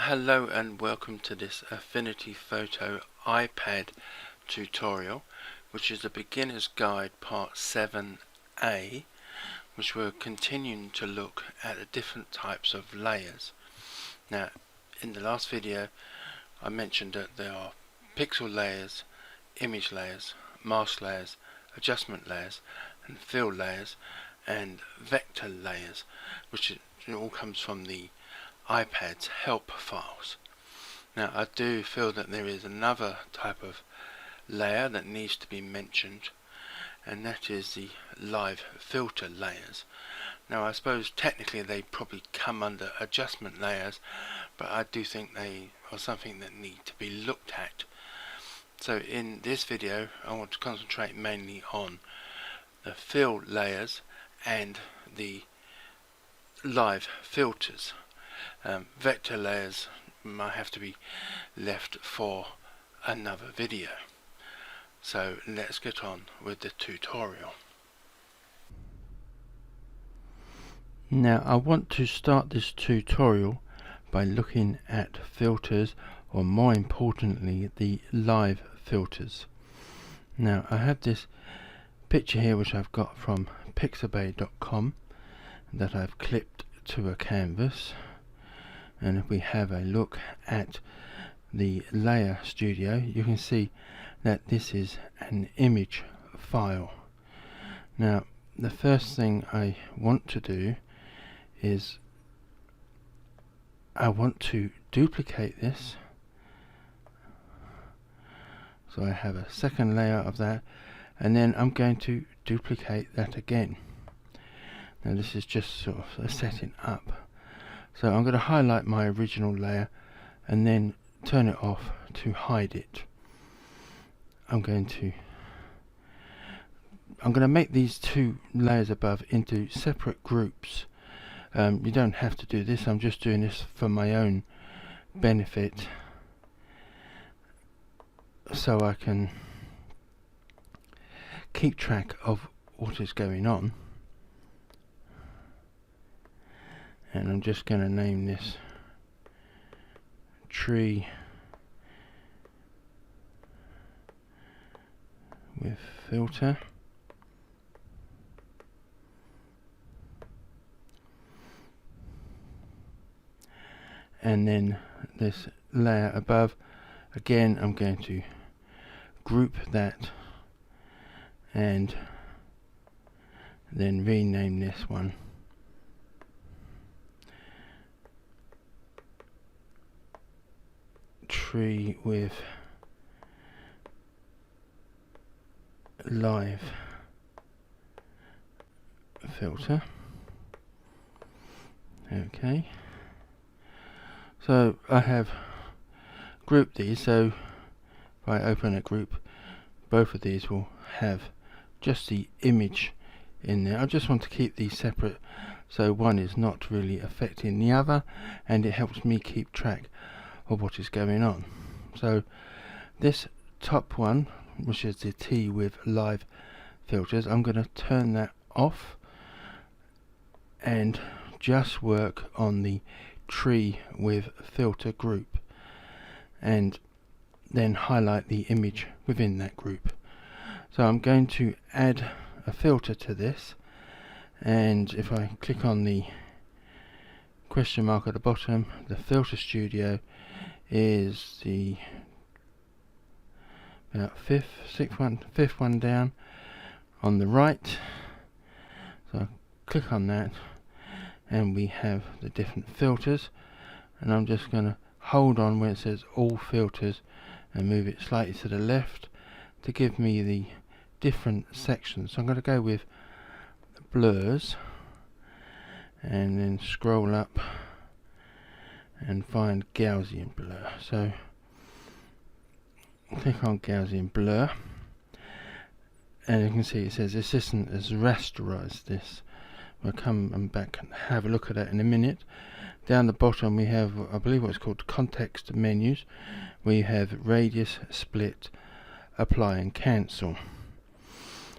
Hello and welcome to this Affinity Photo iPad tutorial, which is a beginner's guide part 7a, which we're continuing to look at the different types of layers. Now, in the last video I mentioned that there are pixel layers, image layers, mask layers, adjustment layers and fill layers and vector layers, which all comes from the iPad's help files. Now I do feel that there is another type of layer that needs to be mentioned, and that is the live filter layers. Now I suppose technically they probably come under adjustment layers, but I do think they are something that need to be looked at. So in this video I want to concentrate mainly on the fill layers and the live filters. Vector layers might have to be left for another video. So let's get on with the tutorial. Now I want to start this tutorial by looking at filters, or more importantly the live filters. Now I have this picture here which I've got from pixabay.com that I've clipped to a canvas. And if we have a look at the layer studio, you can see that this is an image file. Now the first thing I want to do is I want to duplicate this, so I have a second layer of that, and then I'm going to duplicate that again. Now this is just sort of a setting up. So I'm going to highlight my original layer and then turn it off to hide it. I'm going to make these two layers above into separate groups. You don't have to do this, I'm just doing this for my own benefit, so I can keep track of what is going on. And I'm just going to name this tree with filter. And then this layer above, again I'm going to group that and then rename this one tree with live filter. Okay, so I have grouped these, so if I open a group, both of these will have just the image in there. I just want to keep these separate so one is not really affecting the other, and it helps me keep track of what is going on. So this top one, which is the T with live filters, I'm going to turn that off and just work on the tree with filter group, and then highlight the image within that group. So I'm going to add a filter to this, and if I click on the question mark at the bottom, the filter studio is the about fifth one down on the right. So I click on that and we have the different filters, and I'm just going to hold on where it says all filters and move it slightly to the left to give me the different sections. So I'm going to go with blurs and then scroll up and find Gaussian blur. So click on Gaussian blur, and you can see it says Assistant has rasterized this. We'll come back and have a look at that in a minute. Down the bottom we have, I believe, what's called context menus, where you have radius, split, apply and cancel.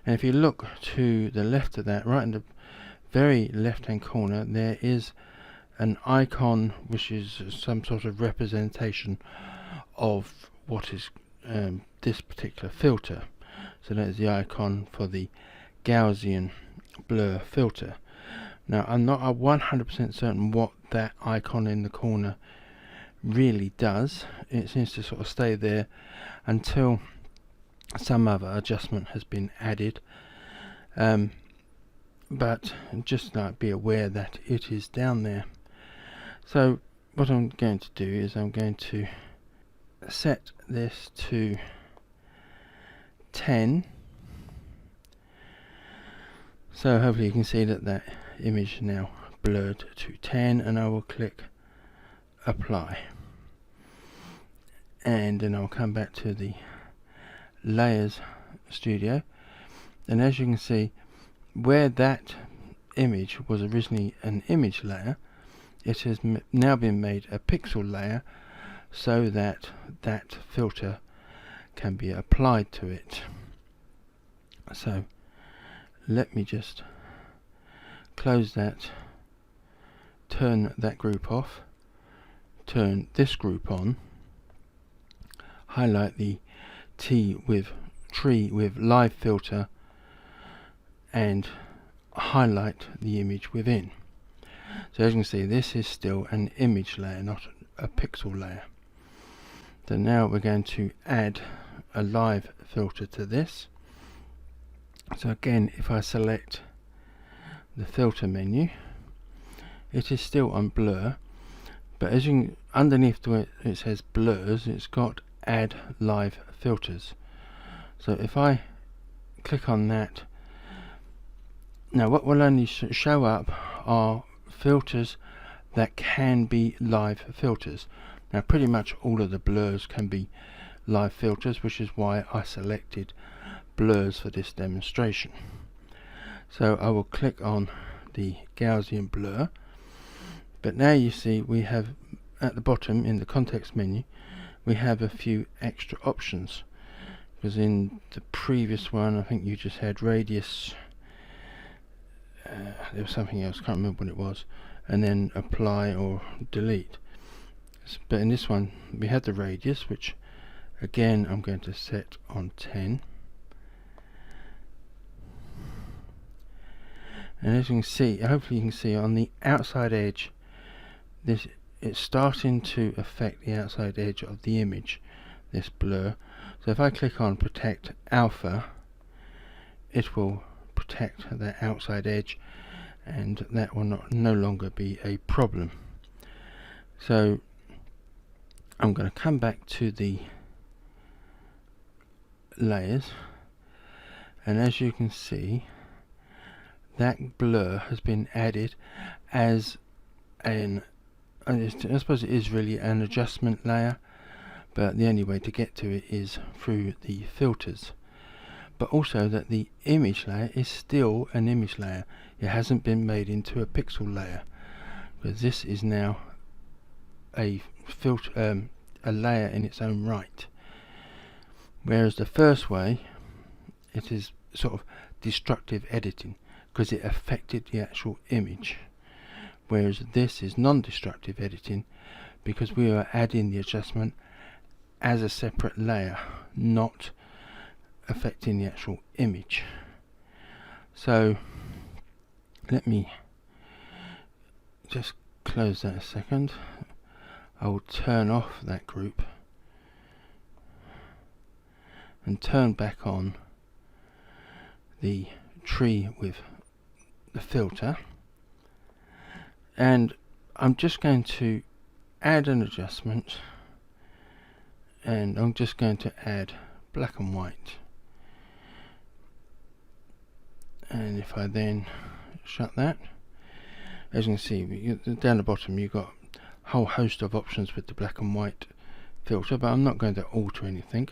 And if you look to the left of that, right in the very left hand corner, there is an icon which is some sort of representation of what is this particular filter. So that is the icon for the Gaussian blur filter. Now I'm not 100% certain what that icon in the corner really does. It seems to sort of stay there until some other adjustment has been added, but just be aware that it is down there. So what I'm going to do is I'm going to set this to 10. So hopefully you can see that that image now blurred to 10, and I will click apply, and then I'll come back to the layers studio, and as you can see, where that image was originally an image layer, it has now been made a pixel layer so that that filter can be applied to it. So let me just close that, turn that group off, turn this group on, highlight the tree with live filter, and highlight the image within. So as you can see, this is still an image layer, not a pixel layer. So now we're going to add a live filter to this. So again, if I select the filter menu, it is still on blur, but as you can, underneath where it says blurs, it's got add live filters. So if I click on that, now what will only show up are filters that can be live filters. Now pretty much all of the blurs can be live filters, which is why I selected blurs for this demonstration. So I will click on the Gaussian blur, but now you see we have at the bottom in the context menu we have a few extra options, because in the previous one I think you just had radius, there was something else, can't remember what it was, and then apply or delete. But in this one we had the radius, which again I'm going to set on 10, and as you can see, hopefully you can see on the outside edge, this it's starting to affect the outside edge of the image, this blur. So if I click on protect alpha, it will protect that outside edge, and that will no longer be a problem. So I'm going to come back to the layers, and as you can see, that blur has been added as an, I suppose it is really an adjustment layer, but the only way to get to it is through the filters. But also that the image layer is still an image layer. It hasn't been made into a pixel layer, but this is now a filter, a layer in its own right. Whereas the first way, it is sort of destructive editing, because it affected the actual image. Whereas this is non-destructive editing, because we are adding the adjustment as a separate layer, not affecting the actual image. So let me just close that a second. I will turn off that group and turn back on the tree with the filter, and I'm just going to add an adjustment, and I'm just going to add black and white, and if I then shut that, as you can see down the bottom you've got a whole host of options with the black and white filter, but I'm not going to alter anything.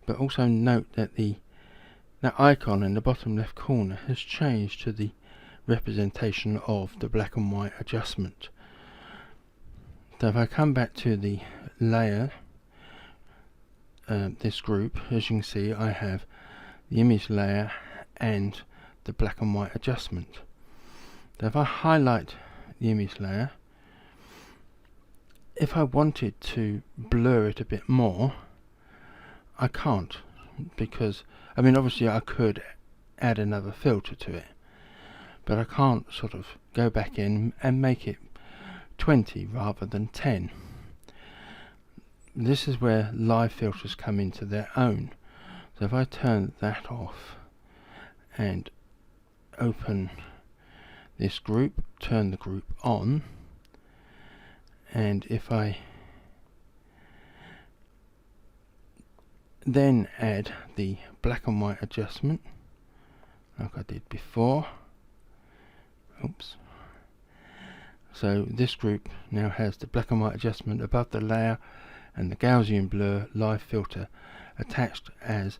But also note that that icon in the bottom left corner has changed to the representation of the black and white adjustment. So if I come back to the layer, this group, as you can see I have the image layer and the black and white adjustment. So if I highlight the image layer, if I wanted to blur it a bit more, I can't, because I mean obviously I could add another filter to it, but I can't sort of go back in and make it 20 rather than 10. This is where live filters come into their own. So if I turn that off and open this group, turn the group on, and if I then add the black and white adjustment like I did before, oops, so this group now has the black and white adjustment above the layer and the Gaussian blur live filter attached as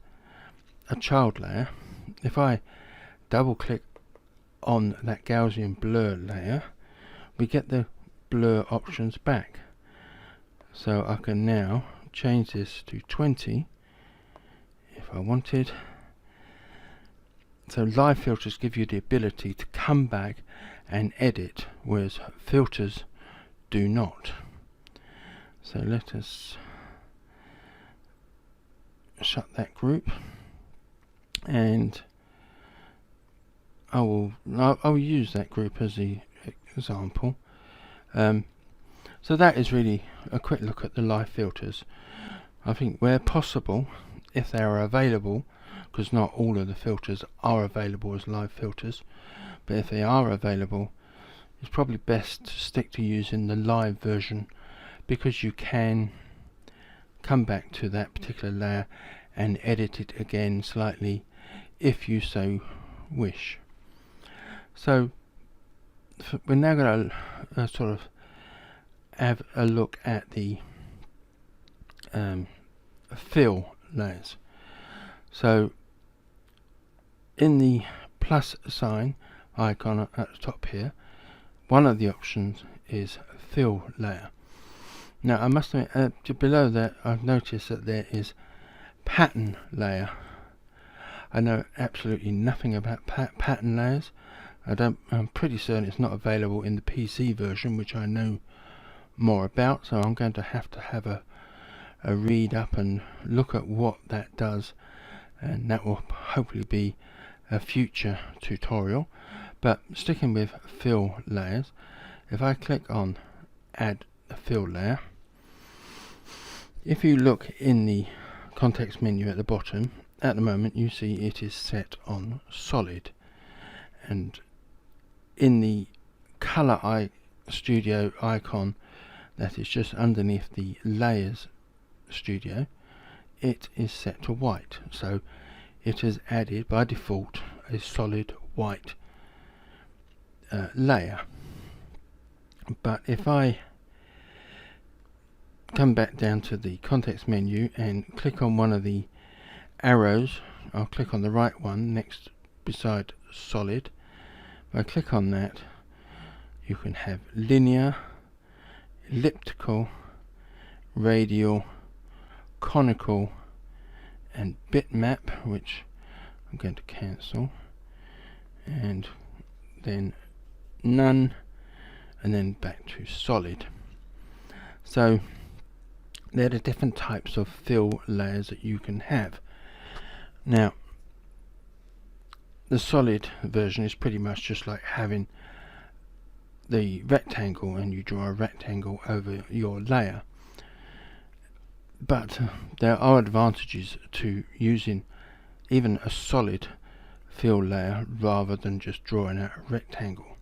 a child layer. If I double click on that Gaussian blur layer, we get the blur options back. So I can now change this to 20 if I wanted. So live filters give you the ability to come back and edit, whereas filters do not. So let us shut that group, and I will use that group as the example. So that is really a quick look at the live filters. I think where possible, if they are available, because not all of the filters are available as live filters, but if they are available, it's probably best to stick to using the live version, because you can come back to that particular layer and edit it again slightly if you so wish. So we're now going to sort of have a look at the fill layers. So in the plus sign icon at the top here, one of the options is fill layer. Now I must admit, below that I've noticed that there is pattern layer. I know absolutely nothing about pattern layers. I'm pretty certain it's not available in the PC version, which I know more about, so I'm going to have a read up and look at what that does, and that will hopefully be a future tutorial. But sticking with fill layers, if I click on add a fill layer, if you look in the context menu at the bottom, at the moment you see it is set on solid, and in the color studio icon that is just underneath the layers studio, it is set to white. So it has added by default a solid white layer. But if I come back down to the context menu and click on one of the arrows, I'll click on the right one next beside solid. If I click on that, you can have linear, elliptical, radial, conical, and bitmap, which I'm going to cancel, and then none, and then back to solid. So they're the different types of fill layers that you can have. Now the solid version is pretty much just like having the rectangle, and you draw a rectangle over your layer. But there are advantages to using even a solid fill layer rather than just drawing out a rectangle,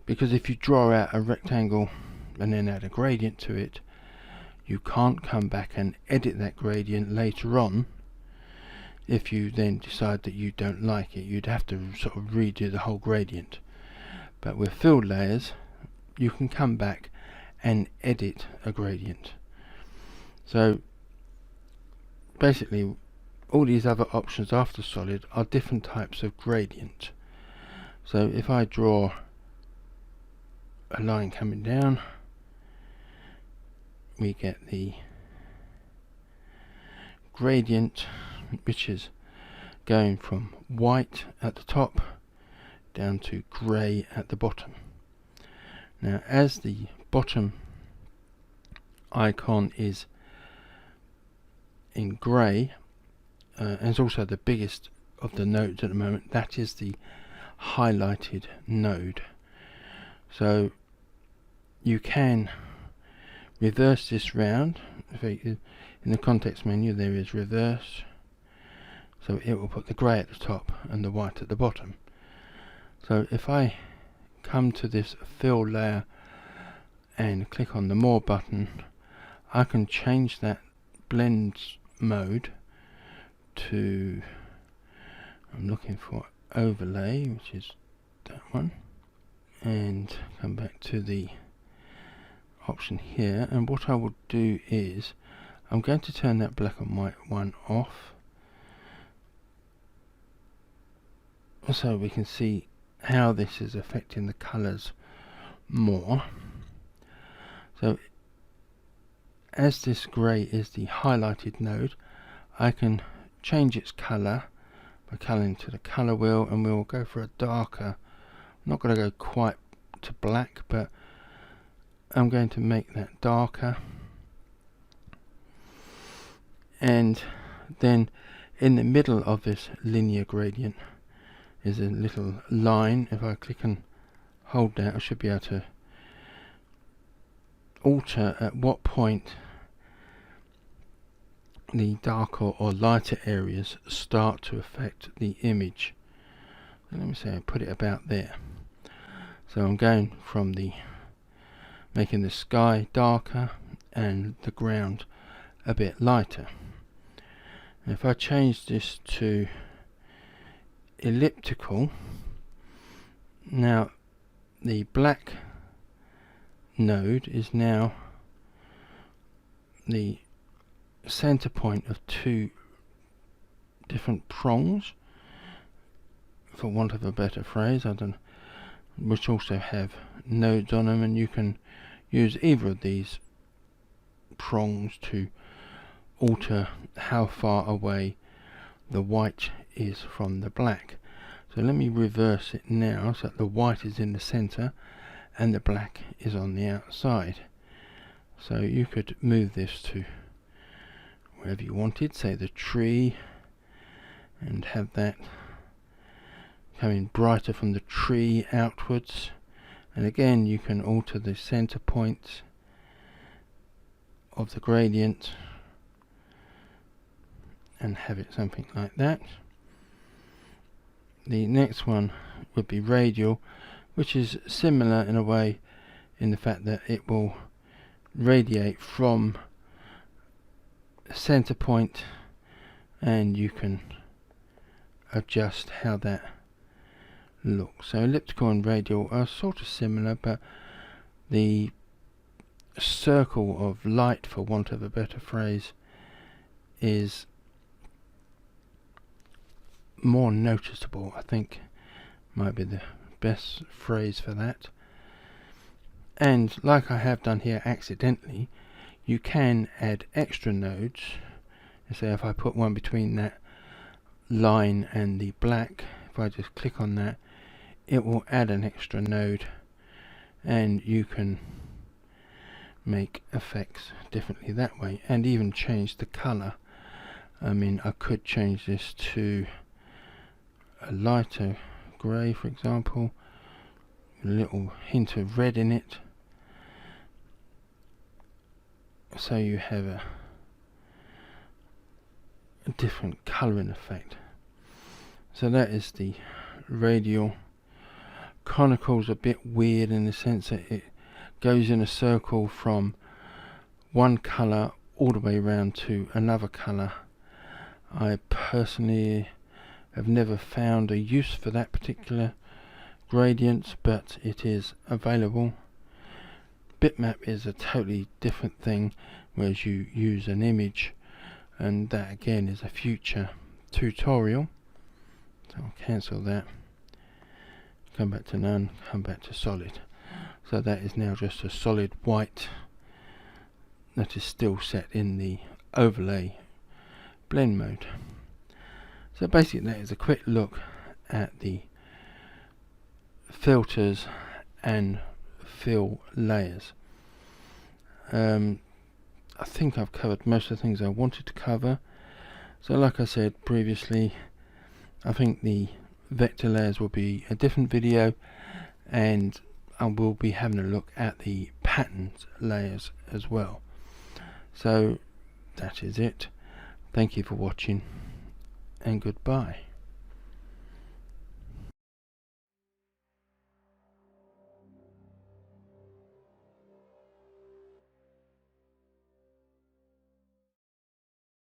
because if you draw out a rectangle and then add a gradient to it, you can't come back and edit that gradient later on. If you then decide that you don't like it, you'd have to sort of redo the whole gradient. But with filled layers, you can come back and edit a gradient. So basically all these other options after solid are different types of gradient. So if I draw a line coming down, we get the gradient, which is going from white at the top down to grey at the bottom. Now as the bottom icon is in grey, and it's also the biggest of the nodes at the moment. That is the highlighted node. So you can reverse this round. In the context menu there is reverse, so it will put the grey at the top and the white at the bottom. So if I come to this fill layer and click on the more button, I can change that blend mode to, I'm looking for overlay, which is that one, and come back to the option here, and what I will do is I'm going to turn that black and white one off so we can see how this is affecting the colours more. So as this grey is the highlighted node, I can change its colour by colouring to the colour wheel, and we'll go for a darker, I'm not going to go quite to black, but I'm going to make that darker. And then in the middle of this linear gradient is a little line. If I click and hold that, I should be able to alter at what point the darker or lighter areas start to affect the image. So let me say I put it about there. So I'm going from the making the sky darker and the ground a bit lighter. And if I change this to elliptical, now the black node is now the center point of two different prongs, for want of a better phrase, which also have nodes on them, and you can use either of these prongs to alter how far away the white is from the black. So let me reverse it now so that the white is in the center and the black is on the outside. So you could move this to wherever you wanted, say the tree, and have that coming brighter from the tree outwards. And again, you can alter the center point of the gradient and have it something like that. The next one would be radial, which is similar in a way in the fact that it will radiate from the center point, and you can adjust how that looks. So elliptical and radial are sort of similar, but the circle of light, for want of a better phrase, is more noticeable, I think might be the best phrase for that. And like I have done here accidentally, you can add extra nodes. So if I put one between that line and the black, if I just click on that, it will add an extra node, and you can make effects differently that way, and even change the color. I mean, I could change this to a lighter grey, for example, a little hint of red in it, so you have a different colouring effect. So that is the radial. Conical's a bit weird in the sense that it goes in a circle from one colour all the way around to another colour. I personally have never found a use for that particular gradient, but it is available. Bitmap is a totally different thing, whereas you use an image, and that again is a future tutorial. So I'll cancel that, come back to none, come back to solid. So that is now just a solid white that is still set in the overlay blend mode. So basically that is a quick look at the filters and fill layers. I think I've covered most of the things I wanted to cover. So like I said previously, I think the vector layers will be a different video, and I will be having a look at the patterns layers as well. So that is it. Thank you for watching, and goodbye.